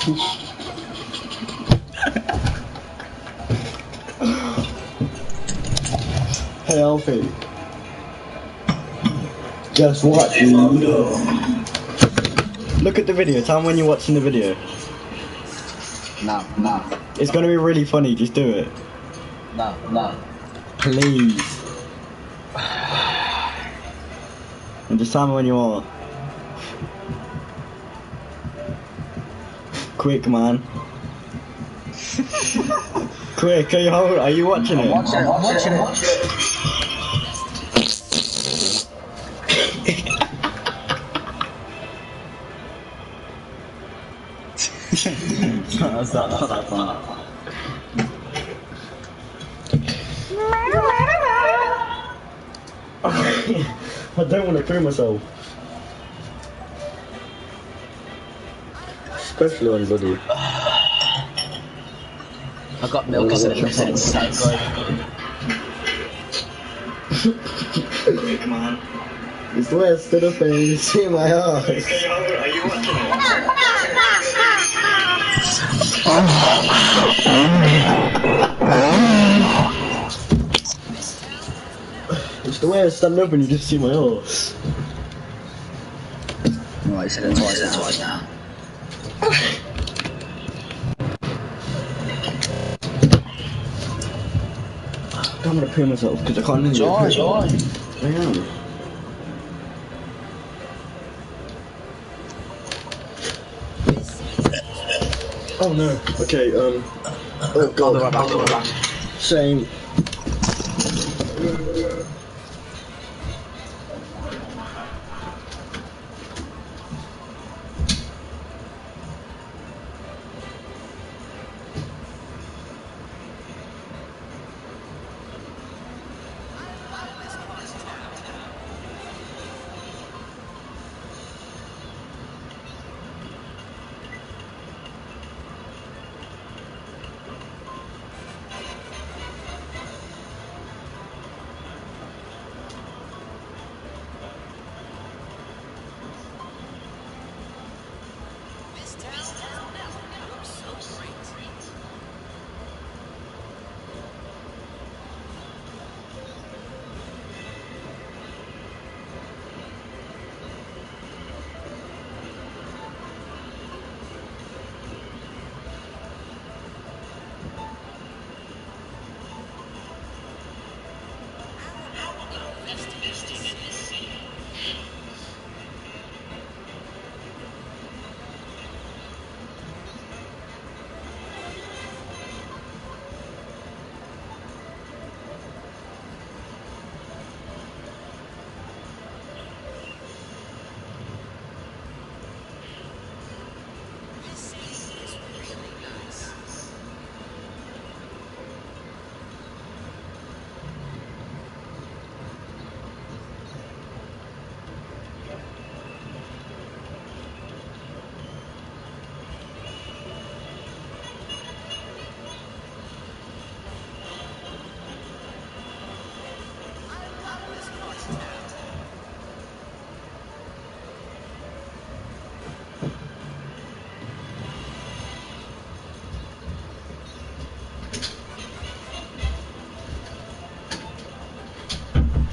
Hey Alfie. Guess what, dude? Look at the video. Tell me when you're watching the video. No. It's gonna be really funny. Just do it. No. Please. And just tell me when you are. Quick, man. Quick, are you watching it? I'm watching it. That's not fun. I don't want to kill myself. Especially on bloody. I got milk instead of piss. Come on. It's west to the face, see my eyes. Are you watching it? It's the way I stand up and you just see my horse. Right, you said it twice now. I'm gonna pee myself because I can't enjoy. I am. Oh no. Okay. Oh god. I'll be right back. Shame.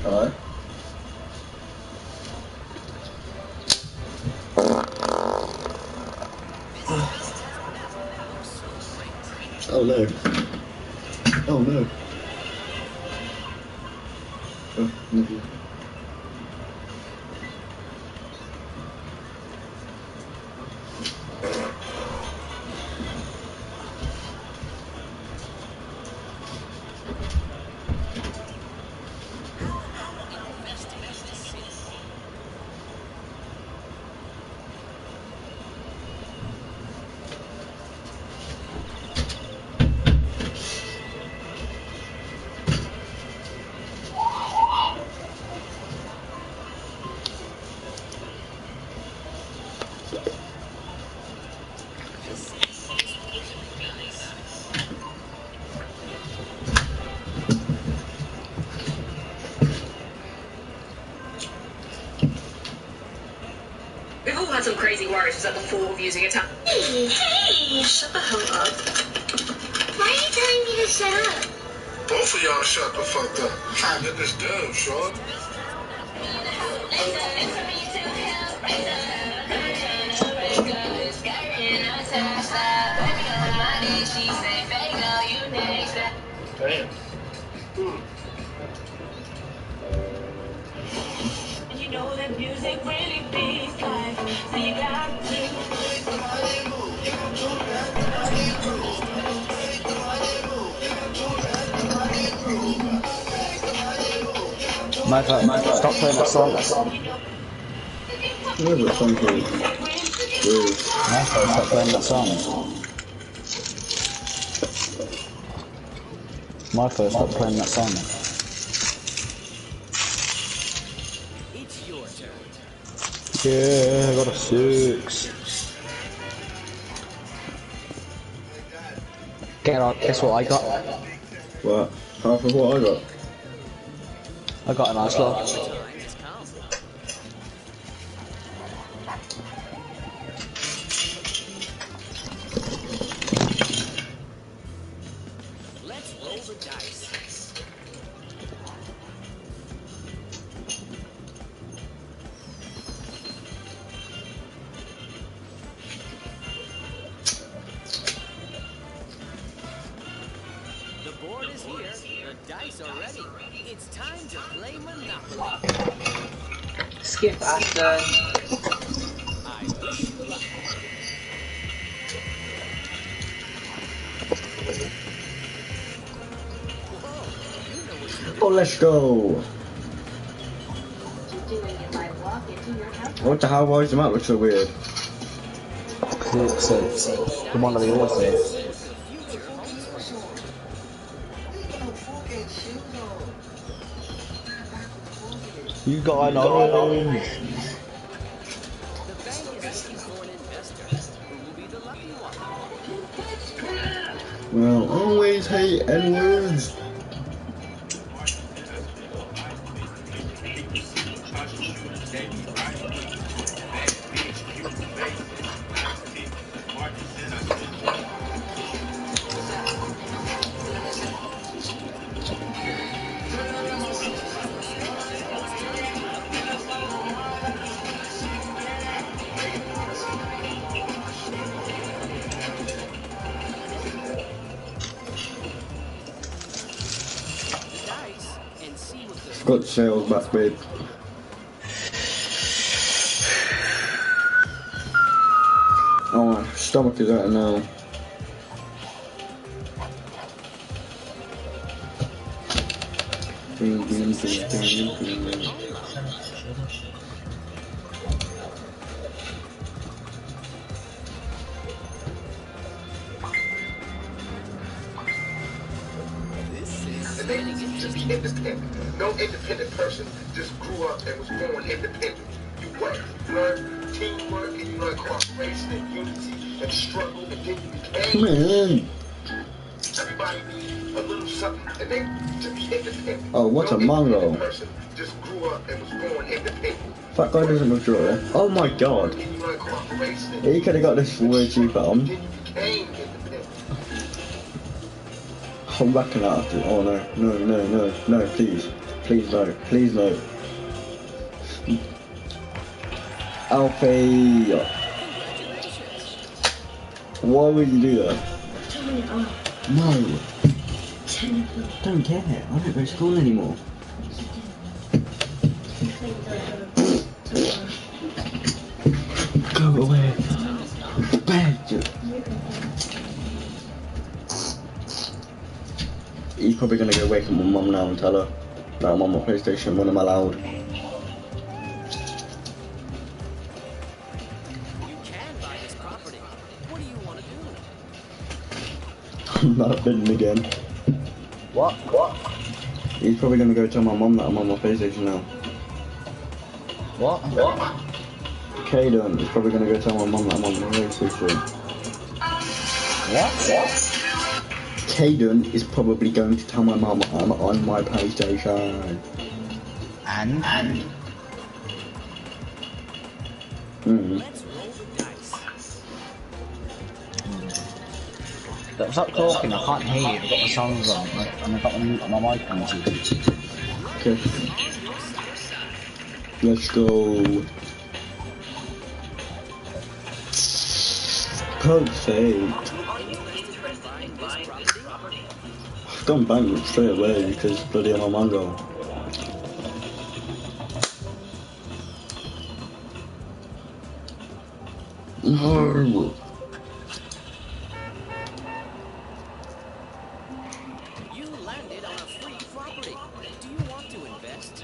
Hello? Oh no. Oh no. Oh, no. had some crazy worries was at the thought of using a tab. Hey, shut the hell up. Why are you telling me to shut up? Both of y'all shut the fuck up. Trying to get this dub, Sean. Damn. And you know that music really beats life, so you got to. Michael, stop playing that song. What is that song called? Michael, stop playing that song. Michael, stop playing that song. It's your turn. Yeah, I got a 6. Get on, guess what I got? What? Half of what I got? I got a nice lot. Time has come. Let's roll the dice. The board is here. The dice are ready. It's time to play Monopoly. Skip after. I wish you luck. Whoa, you know what you're Oh, let's go! What the hell? Why is the map look so weird? It's the one that we always do. You got an orange. The bank is looking for an investor. Who will be the lucky one? Well, always hate N-words. The dice and see what the Got the sales back, babe. Oh, my stomach is hurting now. And they need to be independent. No independent person just grew up and was born independent. You work, you learn teamwork, and you learn cooperation and unity and struggle, and then you became. Man. Everybody needs a little something, and they need to be independent. Oh, what a No mongrel. independent person just grew up and was born independent. That guy doesn't withdraw. Oh my god. And you learn cooperation and He could have got this way cheaper on. then you became independent. I'm backing out after. Oh no, no, no, no, no, please. Please no, please no. Alfie. Why would you do that? No. Don't care. I don't go to school anymore. Go away. Bed. He's probably gonna go wake up my mum now and tell her that I'm on my PlayStation when I'm allowed. You can buy this property. What do you want to do? I'm not bidding again. What? He's probably gonna go tell my mum that I'm on my PlayStation now. What? Caden is probably gonna go tell my mum that I'm on my PlayStation. What? Caden is probably going to tell my mum I'm on my PlayStation. And? Mm. Let's roll the dice. Stop talking, I can't hear you. I've got the songs on, and I've got my mic on too. Okay. Let's go. Perfect. I've gone bankrupt straight away because bloody I'm a mango. No. You landed on a free property. Do you want to invest?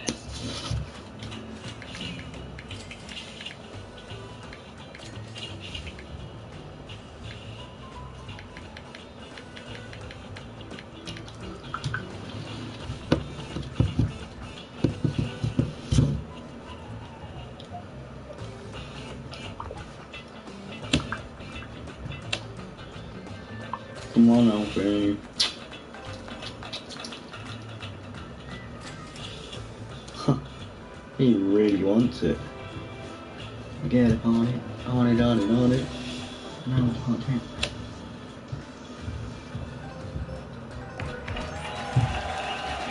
Come on, Alfie. He really wants it. Get it on it, on it, on it, on it. No, I can't do it.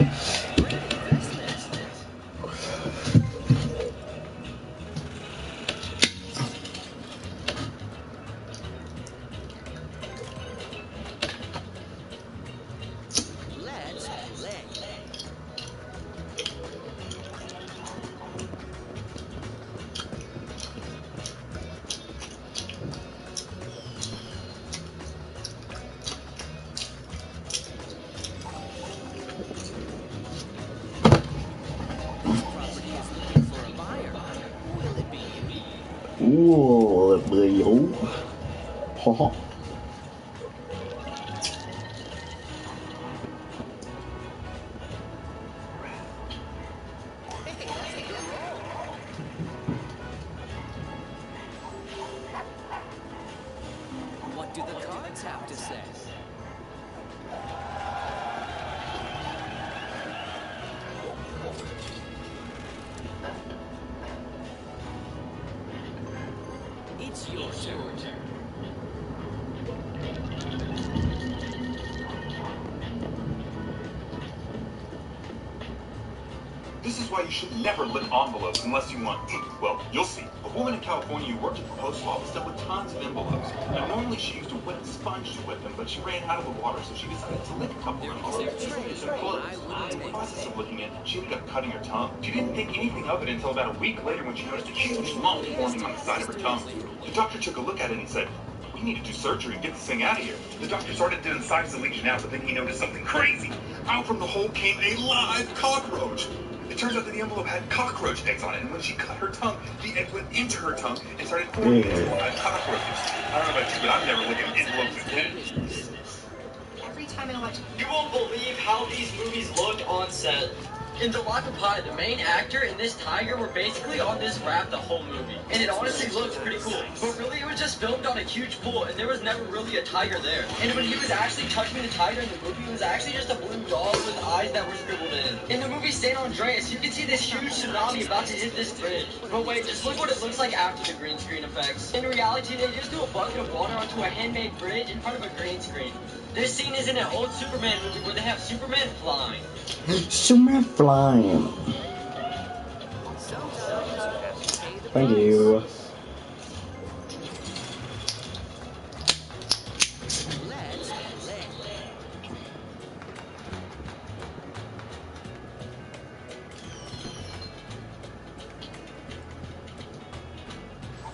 Let's play. This property is looking for a buyer. Will it be you? Ooh, bro. Haha. Hey, that's a good roll. What do the cards have to say? It's your turn. This is why you should never lick envelopes unless you want to. Well, you'll see. A woman in California who worked at the post office dealt with tons of envelopes. Now, normally she used a wet sponge to wet them, but she ran out of the water, so she decided to lick a couple of envelopes. In the process of licking it, she ended up cutting her tongue. She didn't think anything of it until about a week later when she noticed a huge lump forming on the side of her tongue. The doctor took a look at it and said, "We need to do surgery and get this thing out of here." The doctor started to incise the lesion out, but then he noticed something crazy. Out from the hole came a live cockroach. It turns out that the envelope had cockroach eggs on it, and when she cut her tongue, the egg went into her tongue and started forming these live cockroaches. I don't know about you, but I'm never looking at envelopes again. Every time I watch You won't believe how these movies looked on set. In the Mongopaly, the main actor and this tiger were basically on this raft the whole movie. And it honestly looked pretty cool. But really, it was just filmed on a huge pool, and there was never really a tiger there. And when he was actually touching the tiger in the movie, it was actually just a blue dog with eyes that were scribbled in. In the movie San Andreas, you can see this huge tsunami about to hit this bridge. But wait, just look what it looks like after the green screen effects. In reality, they just threw a bucket of water onto a handmade bridge in front of a green screen. This scene is in an old Superman movie where they have Superman flying. Superman flying. Thank you.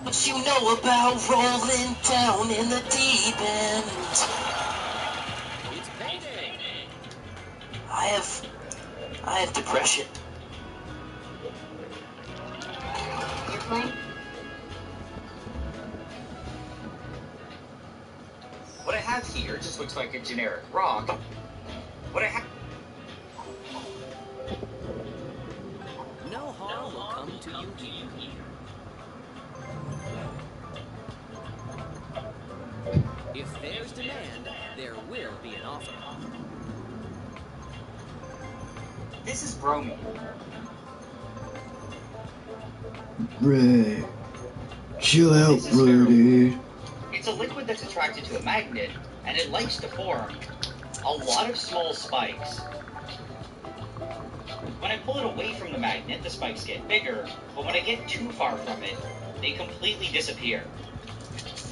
What you know about rolling down in the deep end? It's payday. I have depression. airplane. What I have here just looks like a generic rock. What I have... No harm will come to you here. If there's demand, there will be an offer. This is bromine. Rich. Chill out, buddy. It's a liquid that's attracted to a magnet, and it likes to form a lot of small spikes. When I pull it away from the magnet, the spikes get bigger, but when I get too far from it, they completely disappear.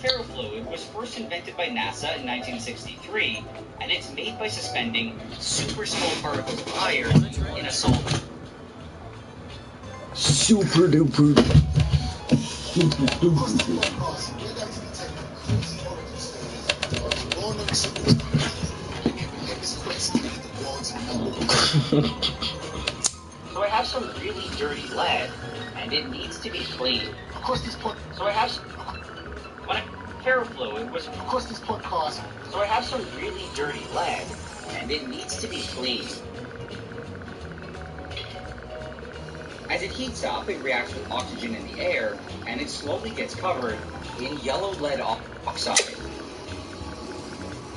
Ferrofluid was first invented by NASA in 1963, and it's made by suspending super small particles of iron in a solvent. Super duper. Super duper. So I have some really dirty lead, and it needs to be cleaned. Of course, this point. So I have ferrofluid was. Of course, this point cost. So I have some really dirty lead, and it needs to be cleaned. As it heats up, it reacts with oxygen in the air, and it slowly gets covered in yellow lead oxide.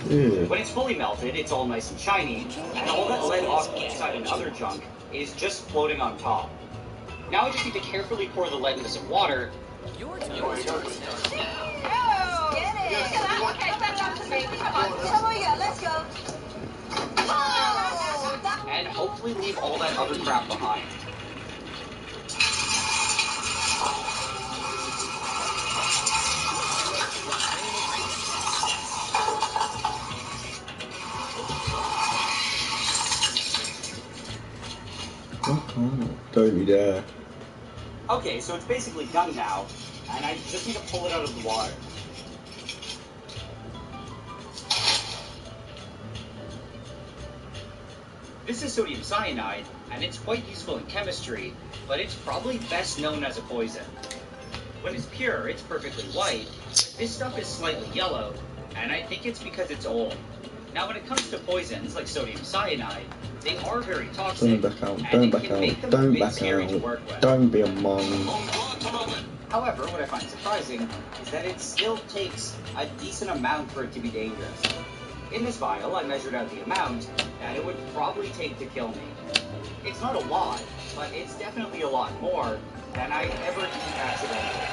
When it's fully melted, it's all nice and shiny, and all that lead oxide and other junk is just floating on top. Now I just need to carefully pour the lead into some water. Your turn. Okay, let's go. And hopefully leave all that other crap behind. Don't be there. Okay, so it's basically done now, and I just need to pull it out of the water. This is sodium cyanide, and it's quite useful in chemistry, but it's probably best known as a poison. When it's pure, it's perfectly white, but this stuff is slightly yellow, and I think it's because it's old. Now when it comes to poisons like sodium cyanide, they are very toxic, Don't back out, and don't it back can out, make them a don't bit back scary to work out, with. don't be a mong. However, what I find surprising is that it still takes a decent amount for it to be dangerous. In this vial, I measured out the amount that it would probably take to kill me. It's not a lot, but it's definitely a lot more than I ever eat accidentally.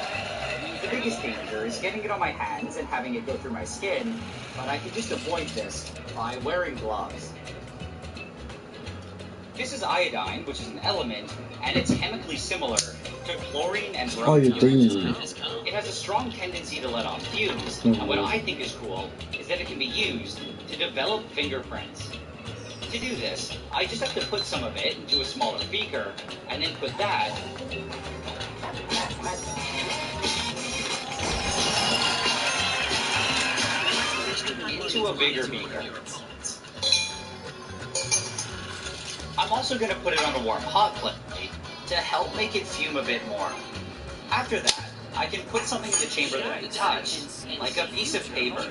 The biggest danger is getting it on my hands and having it go through my skin, but I can just avoid this by wearing gloves. This is iodine, which is an element, and it's chemically similar to chlorine and bromine. Iodine. It has a strong tendency to let off fumes, and what I think is cool is that it can be used to develop fingerprints. To do this, I just have to put some of it into a smaller beaker, and then put that into a bigger beaker. I'm also going to put it on a warm hot plate to help make it fume a bit more. After that, I can put something in the chamber that I touch, like a piece of paper.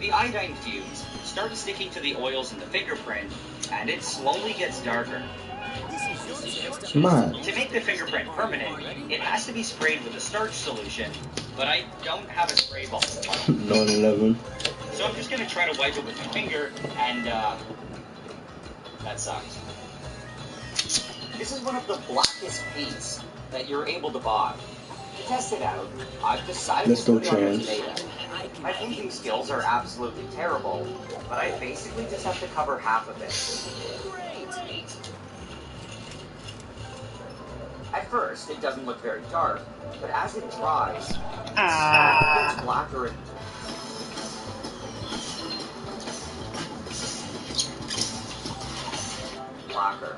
The iodine fumes start sticking to the oils in the fingerprint, and it slowly gets darker. Man. To make the fingerprint permanent, it has to be sprayed with a starch solution, but I don't have a spray bottle. 9/11. So I'm just going to try to wipe it with my finger, and that sucks. This is one of the blackest paints that you're able to buy. To test it out, I've decided Let's to go, put it on Chance. tomato. My painting skills are absolutely terrible, but I basically just have to cover half of it. At first, it doesn't look very dark, but as it dries, it gets blacker and blacker.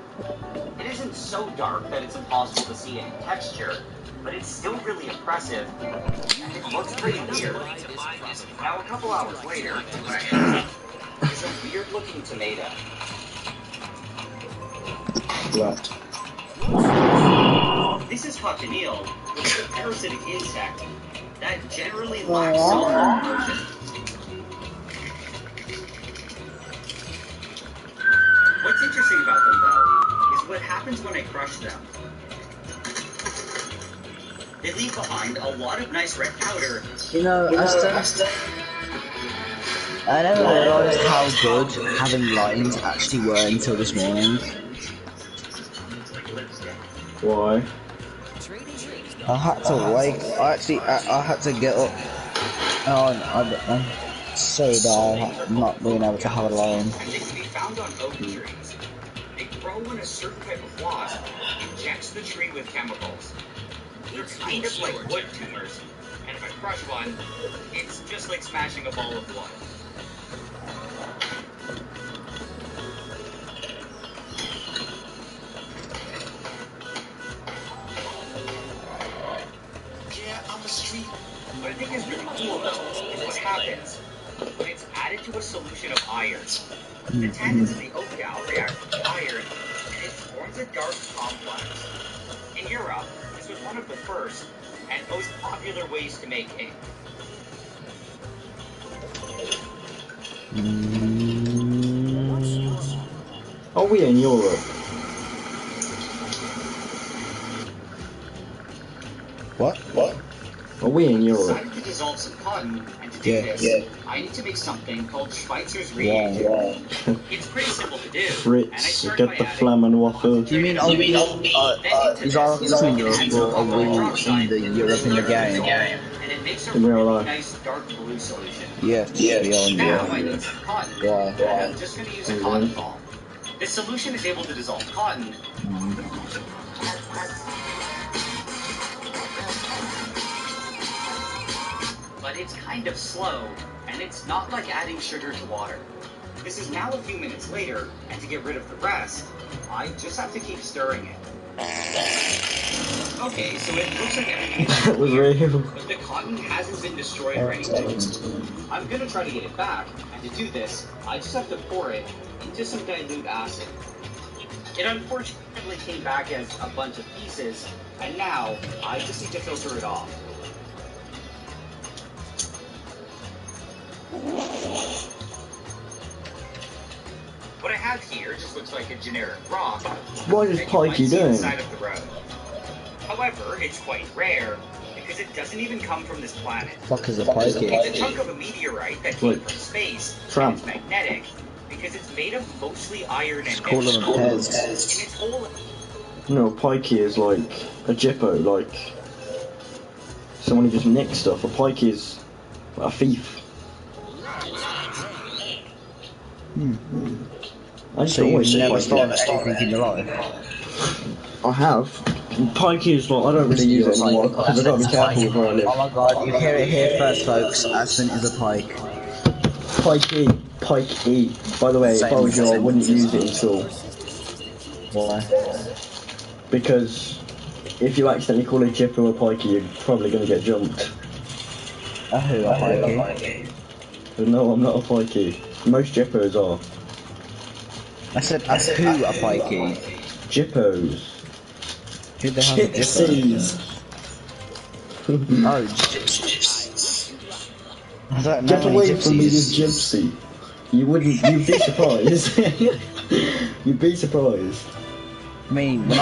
It isn't so dark that it's impossible to see any texture, but it's still really impressive, and it looks pretty weird. Now, a couple hours later, what I have is a weird-looking tomato. Black. This is cochineal, which is a parasitic insect that generally lacks cellular motion. What's interesting about them, though, is what happens when I crush them. They leave behind a lot of nice red powder. You know, Aston, I never realised how good having lines actually were until this morning. Why? I had to wake. I had to get up. Oh, I'm so bad not being able to have a line. And they can be found on oak trees. They grow when a certain type of wasp injects the tree with chemicals. They're kind of like wood tumors, and if I crush one, it's just like smashing a ball of wood. What I think is really cool, though, is what happens when it's added to a solution of iron. The tannins in the oak gal react with iron, and it forms a dark complex. In Europe, this was one of the first and most popular ways to make ink. Are we in Europe? What? Are we in I Europe? decided to dissolve some cotton, and to do this, I need to make something called Schweitzer's reagent. It's pretty simple to do. and I Fritz, start get by the adding flamme waffle. Do you mean are we? Is our in Europe or are we in the Europe in the game? and it makes a In real really life. nice dark blue solution. Yeah, we are in Now Europe. I need some cotton. Why? And I'm just going to use a cotton ball. This solution is able to dissolve cotton, but it's kind of slow, and it's not like adding sugar to water. This is now a few minutes later, and to get rid of the rest, I just have to keep stirring it. Okay, so it looks like everything is That was real. but the cotton hasn't been destroyed or anything. I'm gonna try to get it back, and to do this, I just have to pour it into some dilute acid. It unfortunately came back as a bunch of pieces, and now I just need to filter it off. What I have here just looks like a generic rock. What is that you might Pikey see on the doing? side of the road. However, it's quite rare because it doesn't even come from this planet. Fuck is a It's a pikey? chunk of a meteorite that came Like, from space. Trump. And it's magnetic because it's made of mostly iron and Call them nickel. heads. And its whole No, pikey is like a jippo, like someone who just nicks stuff. A pikey is a thief. I just So always you've say never stolen pikey. anything in your life? I have. Pikey is like, I don't really use it anymore because I've got to be careful with where I live. Oh my god, you hear it here first, folks. Aspen is a pike. Pikey. Pikey. By the way, if I was you, I wouldn't use it in school. Why? Because if you accidentally call a jippo a pikey, you're probably going to get jumped. A who? A pikey? But no, I'm not a pikey. Most jippos are. I said a who? A pikey? Jippos. Who the hell is Gypsies. Oh, gypsies. I don't know Get any away from me, you gypsies. gypsy. You'd be surprised. You'd be surprised. I mean, when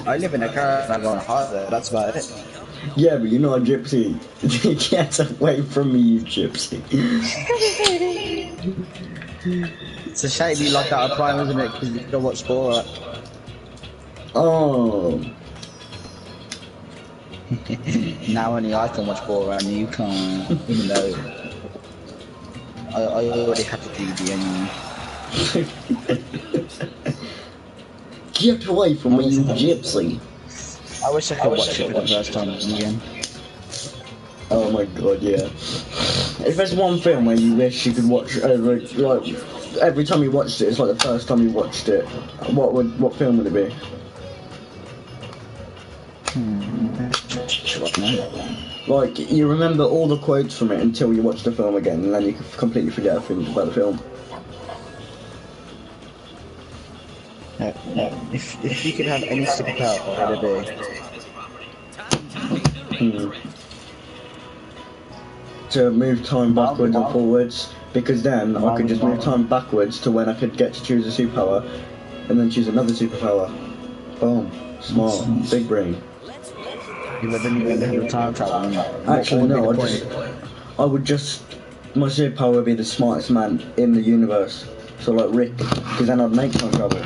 I live in a car and I go on holiday, that's about it. Yeah, but you're not a gypsy. Get away from me, you gypsy. It's a shame you like that Prime, isn't it? Because you don't watch sport. Oh. Now only I can watch ball and you can't, even though I already had the DB anyway. Get away from me, you gypsy. I wish I could watch it for the first time again. Oh my god, yeah. If there's one film where you wish you could watch over, like, every time you watched it, it's like the first time you watched it, what film would it be? Like, you remember all the quotes from it until you watch the film again, and then you completely forget everything about the film. If you could have any superpower, what would it be? To move time backwards and forwards, because then I could just move time backwards to when I could get to choose a superpower, and then choose another superpower. Boom. Smart. Big brain. You would then have the time travel. Actually, no, I would just, my superpower would be the smartest man in the universe. So like Rick, because then I'd make time travel.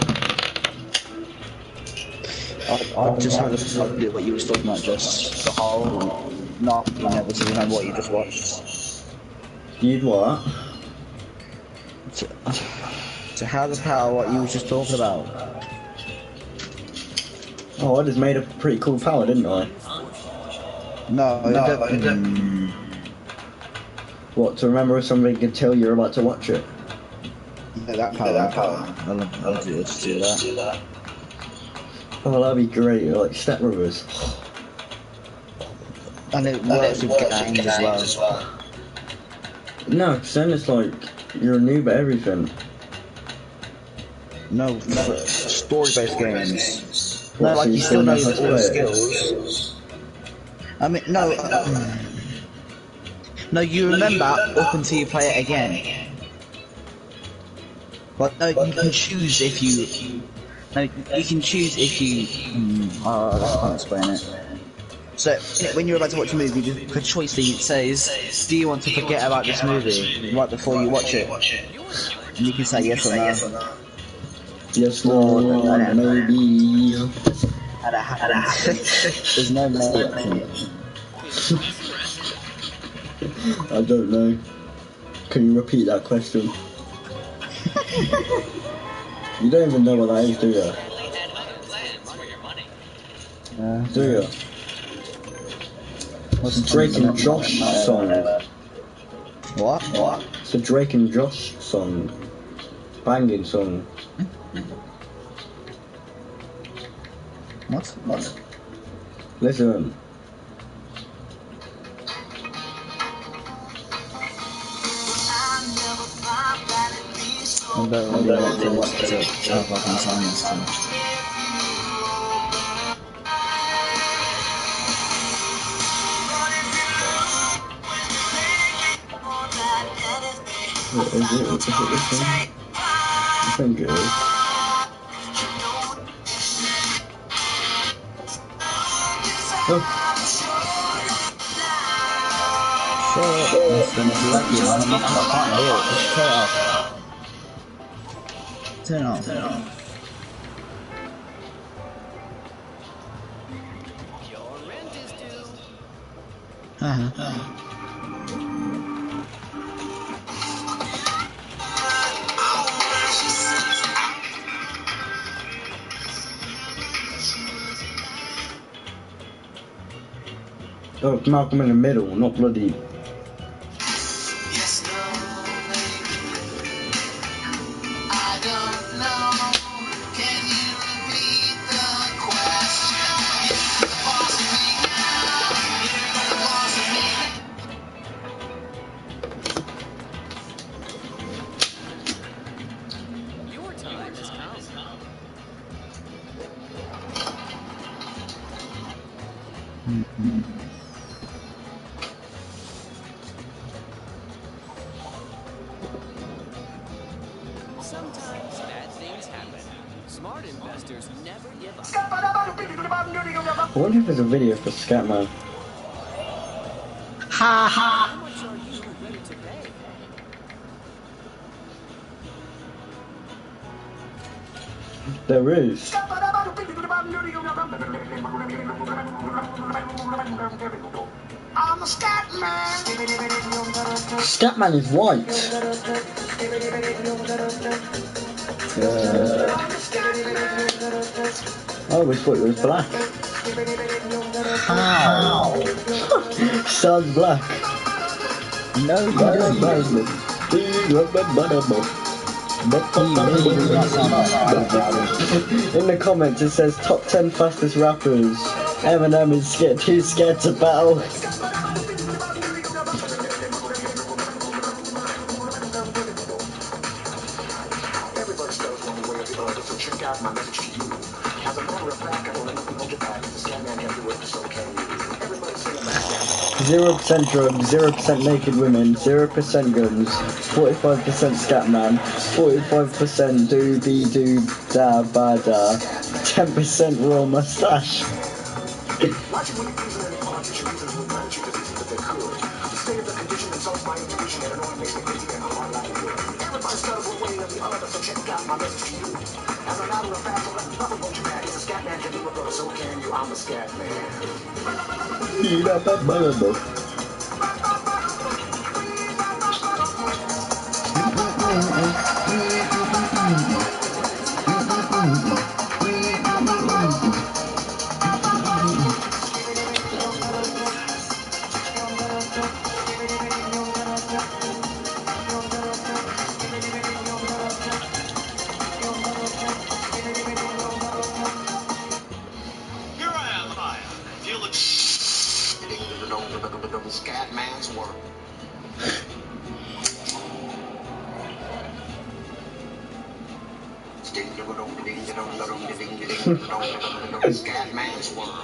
I just had a idea what you was talking about, just the whole not being able to remember what you just watched. You'd what? To have the power what you was just talking about. Oh, I just made a pretty cool power, didn't I? No, What, to remember if somebody could tell you're about to watch it? yeah, that power. I'll do that. Oh, that'd be great, like Step Brothers. And it works with games as well. No, 'cause then it's like, you're a noob at everything. No, story-based games. What, No, like so you still know how all to the play it? skills. I mean, no. No, you remember up until you play it again. But no, you can choose if you. No, you can choose if you. I can't explain it. So when you're about to watch a movie, the choice thing it says, "Do you want to forget about this movie right before you watch it?" And you can say yes or no. Yes, no, maybe. How that happens. There's no maybe option. I don't know. Can you repeat that question? You don't even know what that is, do you? Do you? What's the Drake and Josh song? What? It's a Drake and Josh song. Banging song. What? Listen. I don't really want to watch it. I fucking song this too. Is it this one? I think it is. Oh. That's gonna be lucky. I can't hear it. Just turn it off. Turn it off. Your rent is due. Oh, it's Malcolm in the Middle, not bloody. Your time has come. Sometimes bad things happen. Smart investors never give up. I wonder if there's a video for Scatman. How much are you ready to pay? There is. I'm a Scatman. Scatman is white. I always thought it was black. How? Sounds black. No, he doesn't. In the comments it says top 10 fastest rappers. Eminem is too scared to battle. Everybody starts one way or the other, so check out my message to you. As a matter of fact, I don't let nothing hold you back. If the Scatman can do it, so can you. Everybody sing about Scatman. 0% drugs, 0% naked women, 0% guns, 45% Scatman, 45% doobie doo da ba da, 10% raw mustache. Watching when you're using any politician using the gratitude as easy as they could. The state of the condition insults my intuition and annoying makes me busy and hard like wood. Everybody stutters one way or the other, so check out my message to you. As a matter of fact, nothing won't you mad. It's a scat man can do it, brother, so can you. I'm a scat man. Here I am, feel it. Scat man's work. Scat man's world.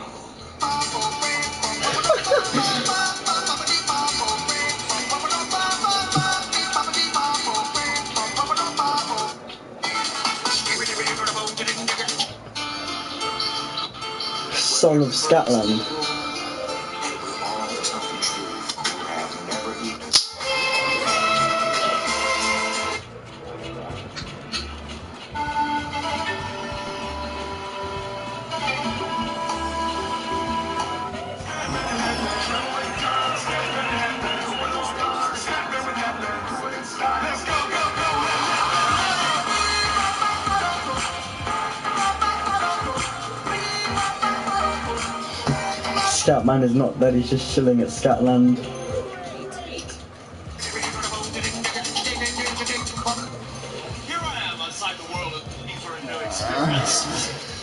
Song of Scotland. Scatman is not dead, he's just chilling at Scatland. Here I am outside the world looking for a new experience.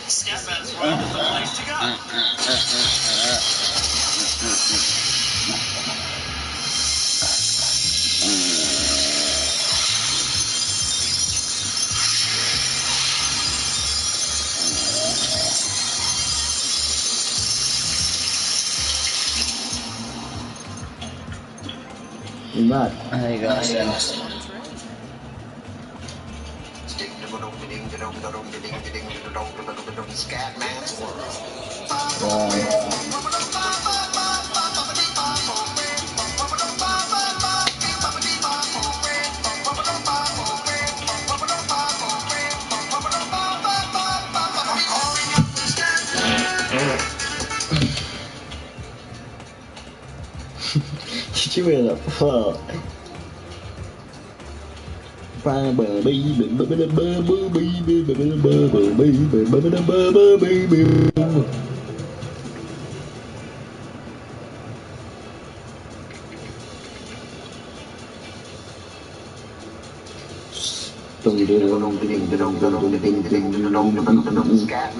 Scatman's World is the place to You mad? There you go, that's it. Scat man's world. Did you hear that? Fuck. Scat